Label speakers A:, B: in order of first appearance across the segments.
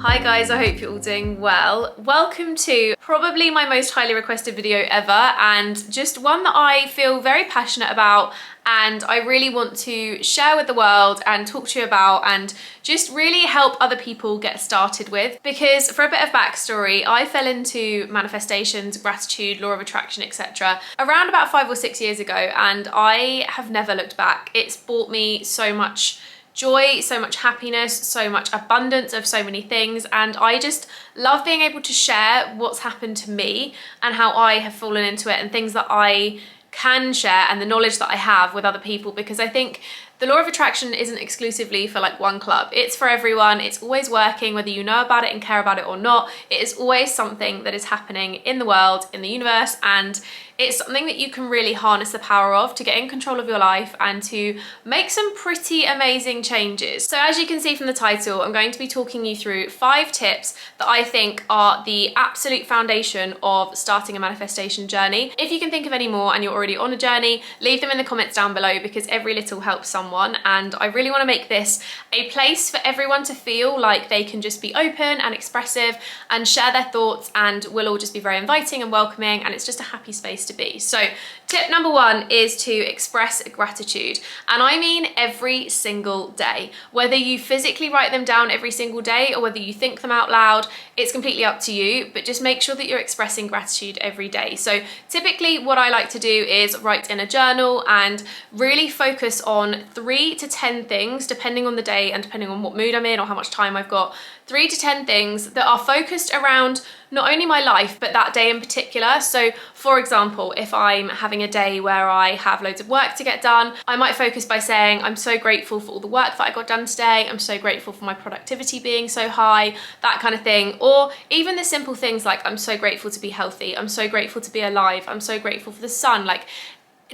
A: Hi guys, I hope you're all doing well. Welcome to probably my most highly requested video ever, and just one that I feel very passionate about and I really want to share with the world and talk to you about and just really help other people get started with. Because for a bit of backstory, I fell into manifestations, gratitude, law of attraction, etc. around about 5 or 6 years ago, and I have never looked back. It's brought me so much joy, so much happiness, so much abundance of so many things, and I just love being able to share what's happened to me and how I have fallen into it and things that I can share and the knowledge that I have with other people, because I think the law of attraction isn't exclusively for like one club. It's for everyone. It's always working, whether you know about it and care about it or not. It is always something that is happening in the world, in the universe, and it's something that you can really harness the power of to get in control of your life and to make some pretty amazing changes. So as you can see from the title, I'm going to be talking you through 5 tips that I think are the absolute foundation of starting a manifestation journey. If you can think of any more and you're already on a journey, leave them in the comments down below, because every little helps someone, and I really want to make this a place for everyone to feel like they can just be open and expressive and share their thoughts, and we'll all just be very inviting and welcoming, and it's just a happy space to be. So tip number 1 is to express gratitude, and I mean every single day. Whether you physically write them down every single day or whether you think them out loud, it's completely up to you, but just make sure that you're expressing gratitude every day. So typically what I like to do is write in a journal and really focus on 3 to 10 things, depending on the day and depending on what mood I'm in or how much time I've got. 3 to 10 things that are focused around not only my life, but that day in particular. So for example, if I'm having a day where I have loads of work to get done, I might focus by saying, I'm so grateful for all the work that I got done today. I'm so grateful for my productivity being so high, that kind of thing. Or even the simple things like, I'm so grateful to be healthy. I'm so grateful to be alive. I'm so grateful for the sun. Like,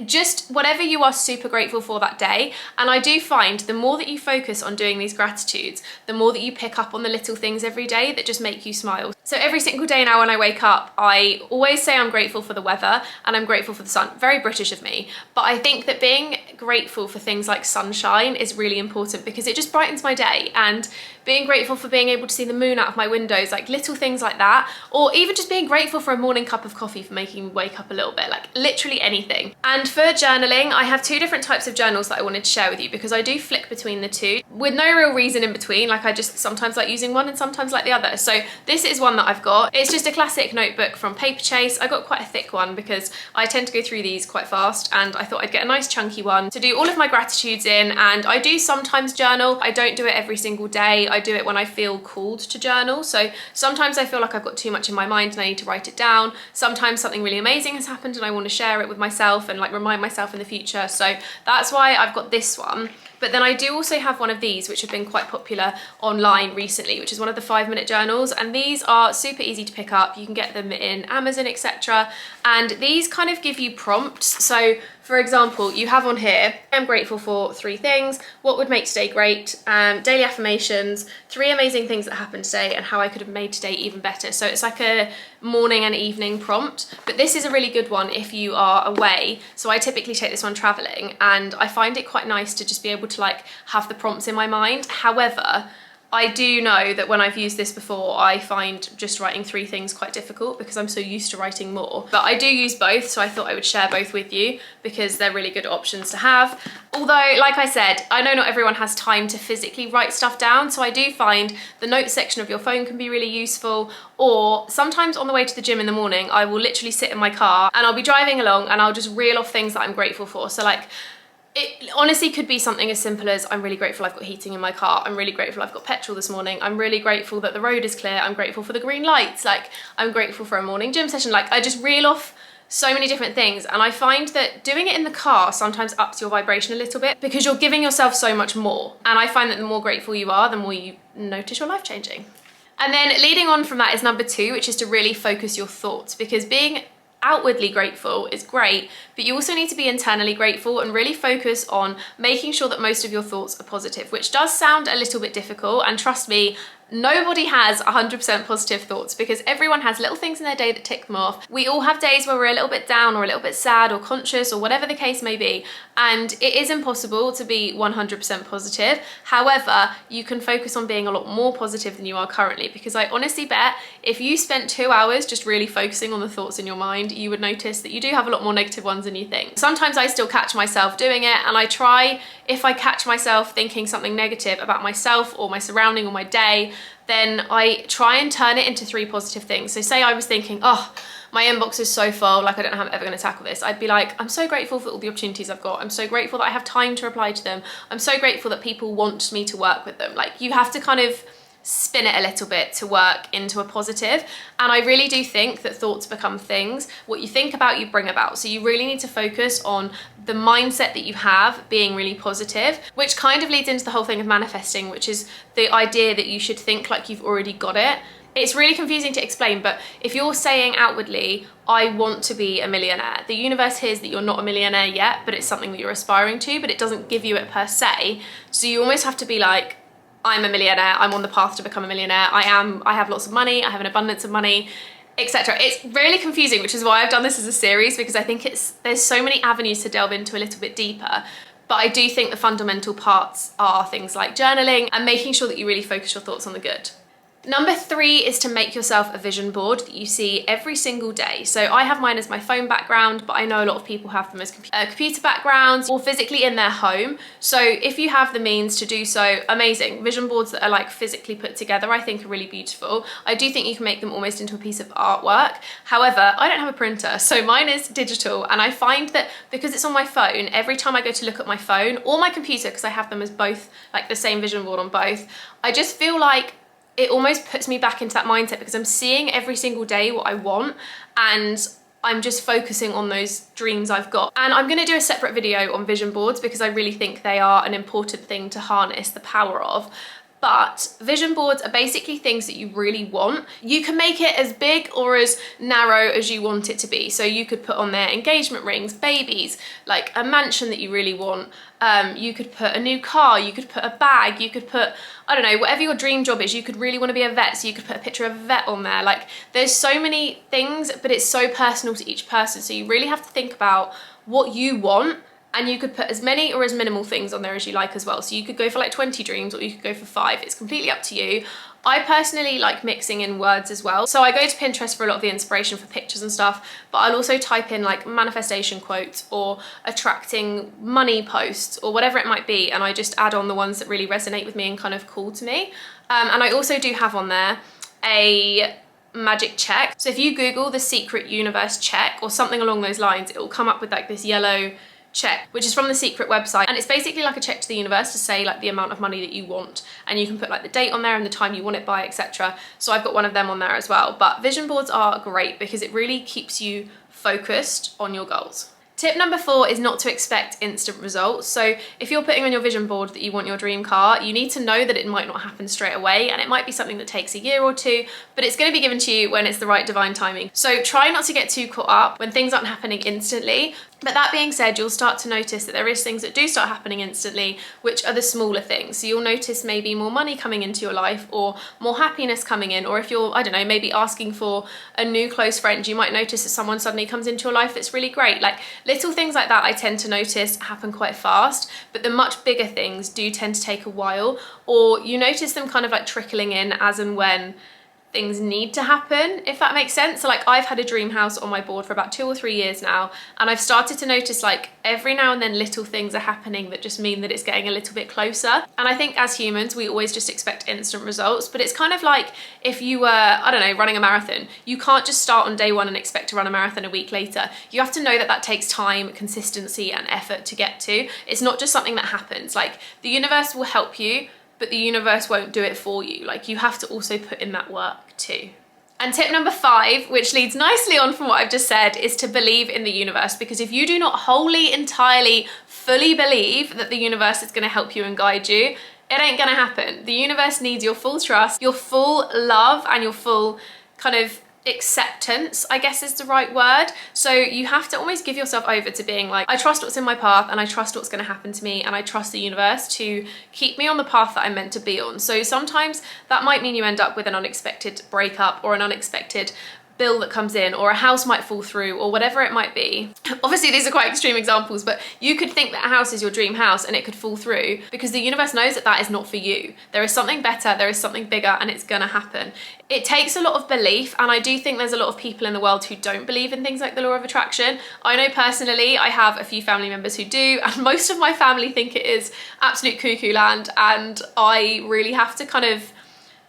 A: just whatever you are super grateful for that day. And I do find the more that you focus on doing these gratitudes, the more that you pick up on the little things every day that just make you smile. So every single day now when I wake up, I always say I'm grateful for the weather and I'm grateful for the sun. Very British of me, but I think that being grateful for things like sunshine is really important because it just brightens my day, and being grateful for being able to see the moon out of my windows, like little things like that, or even just being grateful for a morning cup of coffee for making me wake up a little bit, like literally anything. And for journaling, I have 2 different types of journals that I wanted to share with you, because I do flick between the 2 with no real reason in between. Like, I just sometimes like using one and sometimes like the other. So this is one that I've got. It's just a classic notebook from Paper Chase. I got quite a thick one because I tend to go through these quite fast, and I thought I'd get a nice chunky one to do all of my gratitudes in. And I do sometimes journal. I don't do it every single day. I do it when I feel called to journal. So sometimes I feel like I've got too much in my mind and I need to write it down. Sometimes something really amazing has happened and I want to share it with myself and like remind myself in the future. So that's why I've got this one. But then I do also have one of these, which have been quite popular online recently, which is one of the 5-minute journals. And these are super easy to pick up. You can get them in Amazon, etc. And these kind of give you prompts. So for example, you have on here, I'm grateful for 3 things, what would make today great, daily affirmations, 3 amazing things that happened today, and how I could have made today even better. So it's like a morning and evening prompt, but this is a really good one if you are away. So I typically take this one traveling, and I find it quite nice to just be able to like have the prompts in my mind. However, I do know that when I've used this before, I find just writing 3 things quite difficult because I'm so used to writing more. But I do use both, so I thought I would share both with you because they're really good options to have. Although, like I said, I know not everyone has time to physically write stuff down, so I do find the notes section of your phone can be really useful. Or sometimes on the way to the gym in the morning, I will literally sit in my car and I'll be driving along and I'll just reel off things that I'm grateful for. So like, it honestly could be something as simple as, I'm really grateful I've got heating in my car. I'm really grateful I've got petrol this morning. I'm really grateful that the road is clear. I'm grateful for the green lights. Like, I'm grateful for a morning gym session. Like, I just reel off so many different things. And I find that doing it in the car sometimes ups your vibration a little bit because you're giving yourself so much more. And I find that the more grateful you are, the more you notice your life changing. And then leading on from that is number 2, which is to really focus your thoughts, because being outwardly grateful is great, but you also need to be internally grateful and really focus on making sure that most of your thoughts are positive, which does sound a little bit difficult. And trust me, Nobody has 100% positive thoughts because everyone has little things in their day that tick them off. We all have days where we're a little bit down or a little bit sad or conscious or whatever the case may be. And it is impossible to be 100% positive. However, you can focus on being a lot more positive than you are currently, because I honestly bet if you spent 2 hours just really focusing on the thoughts in your mind, you would notice that you do have a lot more negative ones than you think. Sometimes I still catch myself doing it, and I try, if I catch myself thinking something negative about myself or my surrounding or my day, then I try and turn it into 3 positive things. So say I was thinking, oh, my inbox is so full, like I don't know how I'm ever going to tackle this. I'd be like, I'm so grateful for all the opportunities I've got. I'm so grateful that I have time to reply to them. I'm so grateful that people want me to work with them. Like, you have to kind of spin it a little bit to work into a positive. And I really do think that thoughts become things. What you think about, you bring about. So you really need to focus on the mindset that you have being really positive, which kind of leads into the whole thing of manifesting, which is the idea that you should think like you've already got it. It's really confusing to explain, but if you're saying outwardly, I want to be a millionaire, the universe hears that you're not a millionaire yet, but it's something that you're aspiring to, but it doesn't give you it per se. So you almost have to be like, I'm a millionaire, I'm on the path to become a millionaire, I have lots of money, I have an abundance of money, etc. It's really confusing, which is why I've done this as a series, because I think there's so many avenues to delve into a little bit deeper. But I do think the fundamental parts are things like journaling and making sure that you really focus your thoughts on the good. Number 3 is to make yourself a vision board that you see every single day. So I have mine as my phone background, but I know a lot of people have them as computer backgrounds or physically in their home. So if you have the means to do so, amazing. Vision boards that are like physically put together, I think are really beautiful. I do think you can make them almost into a piece of artwork. However, I don't have a printer, so mine is digital. And I find that because it's on my phone, every time I go to look at my phone or my computer, because I have them as both, like the same vision board on both, I just feel like it almost puts me back into that mindset, because I'm seeing every single day what I want and I'm just focusing on those dreams I've got. And I'm going to do a separate video on vision boards because I really think they are an important thing to harness the power of. But vision boards are basically things that you really want. You can make it as big or as narrow as you want it to be. So you could put on there engagement rings, babies, like a mansion that you really want. You could put a new car, you could put a bag, you could put, I don't know, whatever your dream job is. You could really want to be a vet, so you could put a picture of a vet on there. Like, there's so many things, but it's so personal to each person. So you really have to think about what you want. And you could put as many or as minimal things on there as you like as well. So you could go for like 20 dreams, or you could go for 5. It's completely up to you. I personally like mixing in words as well. So I go to Pinterest for a lot of the inspiration for pictures and stuff, but I'll also type in like manifestation quotes or attracting money posts or whatever it might be. And I just add on the ones that really resonate with me and kind of call to me. And I also do have on there a magic check. So if you Google the secret universe check or something along those lines, it will come up with like this yellow check, which is from the secret website, and it's basically like a check to the universe to say like the amount of money that you want, and you can put like the date on there and the time you want it by, etc. So I've got one of them on there as well. But vision boards are great because it really keeps you focused on your goals. Tip number 4 is not to expect instant results. So if you're putting on your vision board that you want your dream car, you need to know that it might not happen straight away, and it might be something that takes a year or 2, but it's going to be given to you when it's the right divine timing. So try not to get too caught up when things aren't happening instantly. But that being said, you'll start to notice that there is things that do start happening instantly, which are the smaller things. So you'll notice maybe more money coming into your life, or more happiness coming in, or if you're, I don't know, maybe asking for a new close friend, you might notice that someone suddenly comes into your life that's really great. Like, little things like that I tend to notice happen quite fast, but the much bigger things do tend to take a while, or you notice them kind of like trickling in as and when things need to happen, if that makes sense. So like, I've had a dream house on my board for about 2 or 3 years now, and I've started to notice like every now and then little things are happening that just mean that it's getting a little bit closer. And I think as humans, we always just expect instant results, but it's kind of like if you were, I don't know, running a marathon, you can't just start on day 1 and expect to run a marathon a week later. You have to know that that takes time, consistency, and effort to get to. It's not just something that happens. Like, the universe will help you, but the universe won't do it for you. Like, you have to also put in that work too. And tip number 5, which leads nicely on from what I've just said, is to believe in the universe. Because if you do not wholly, entirely, fully believe that the universe is going to help you and guide you, it ain't going to happen. The universe needs your full trust, your full love, and your full kind of acceptance, I guess is the right word. So you have to almost give yourself over to being like, I trust what's in my path, and I trust what's going to happen to me, and I trust the universe to keep me on the path that I'm meant to be on. So sometimes that might mean you end up with an unexpected breakup or an unexpected bill that comes in, or a house might fall through, or whatever it might be. Obviously these are quite extreme examples, but you could think that a house is your dream house and it could fall through because the universe knows that that is not for you. There is something better, there is something bigger, and it's gonna happen. It takes a lot of belief, and I do think there's a lot of people in the world who don't believe in things like the law of attraction. I know personally I have a few family members who do, and most of my family think it is absolute cuckoo land, and I really have to kind of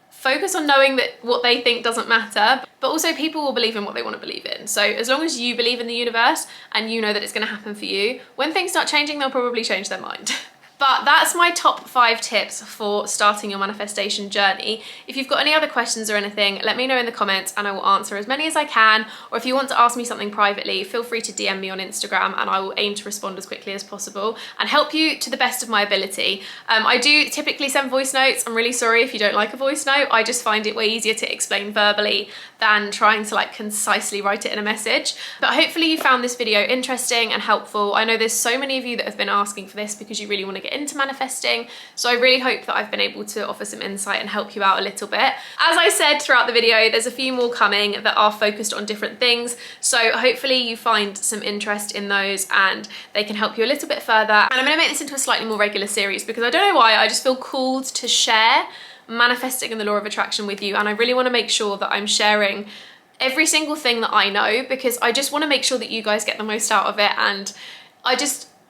A: focus on knowing that what they think doesn't matter, but also people will believe in what they want to believe in. So as long as you believe in the universe and you know that it's going to happen for you, when things start changing, they'll probably change their mind. But that's my top 5 tips for starting your manifestation journey. If you've got any other questions or anything, let me know in the comments and I will answer as many as I can. Or if you want to ask me something privately, feel free to DM me on Instagram and I will aim to respond as quickly as possible and help you to the best of my ability. I do typically send voice notes. I'm really sorry if you don't like a voice note. I just find it way easier to explain verbally than trying to like concisely write it in a message. But hopefully you found this video interesting and helpful. I know there's so many of you that have been asking for this because you really want to get into manifesting, so I really hope that I've been able to offer some insight and help you out a little bit. As I said throughout the video, there's a few more coming that are focused on different things, so hopefully you find some interest in those and they can help you a little bit further. And I'm going to make this into a slightly more regular series because I don't know why, I just feel called to share manifesting and the law of attraction with you, and I really want to make sure that I'm sharing every single thing that I know because I just want to make sure that you guys get the most out of it, and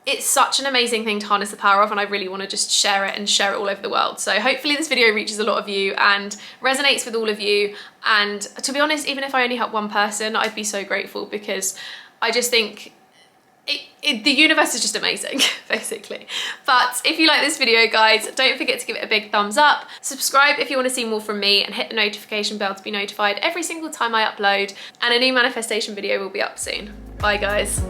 A: it's such an amazing thing to harness the power of, and I really want to just share it and share it all over the world. So hopefully this video reaches a lot of you and resonates with all of you, and to be honest, even if I only help one person, I'd be so grateful because I just think the universe is just amazing, basically. But if you like this video, guys, don't forget to give it a big thumbs up. Subscribe if you want to see more from me, and hit the notification bell to be notified every single time I upload. And a new manifestation video will be up soon. Bye, guys.